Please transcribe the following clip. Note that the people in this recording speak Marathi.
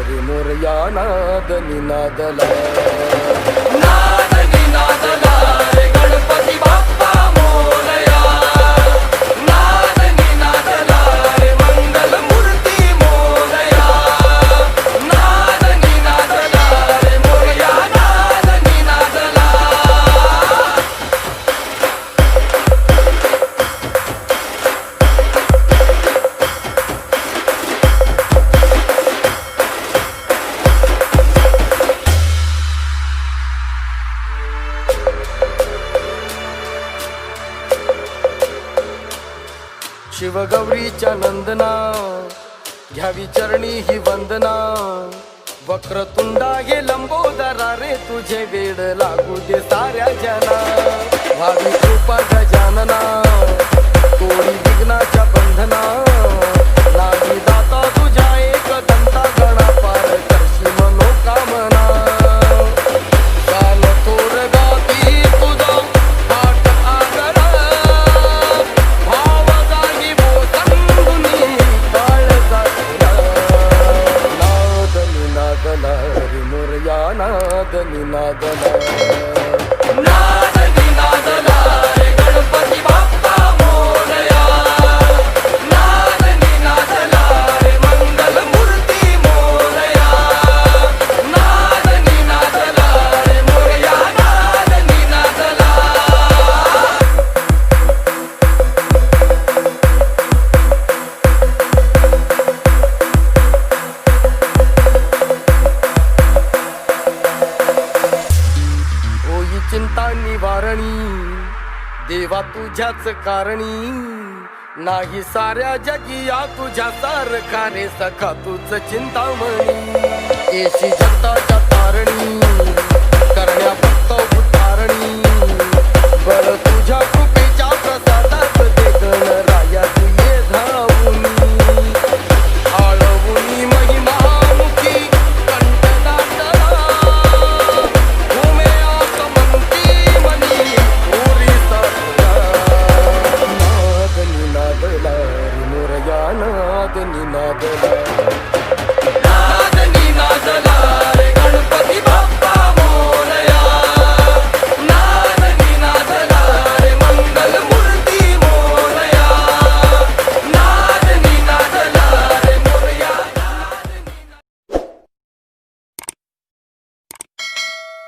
रे मोरया नाद निनादला नाद निनादला रे गणपती बाप्पा मोरया. नाद निनादला रे मंगल मूर्ती मोरया. नाद निनादला रे मोरया. नाद निनादला. शिवगौरीच्या नंदना घ्यावी चरणी ही वंदना. वक्रतुंडा हे लंबोदरा रे तुझे वेड लागू दे साऱ्या जना. भावी कृपा गजानना तोडी विघ्नाच्या बंधना. नाही दाता तुझ्या एक दंता गणा पार करशी मनोकामना. काल थोर गाती तुझा पाठ आगरा. भाव जागी बोसंदुनी काळ जागला. नाद निनादला रे मोरया नाद निनादला. नाद निनादला रे गणपती बाप्पा मोरया. नाद निनादला रे मंगल मूर्ती मोरया. नाद निनादला रे मोरया. नाद निनादला. होई चिंता निवारणी देवा तुझ्याच कारणी. नाही साऱ्या जगी या तुझ्या सारखा रे सखा तूच चिंतामणी. येशी जगताच्या तारणी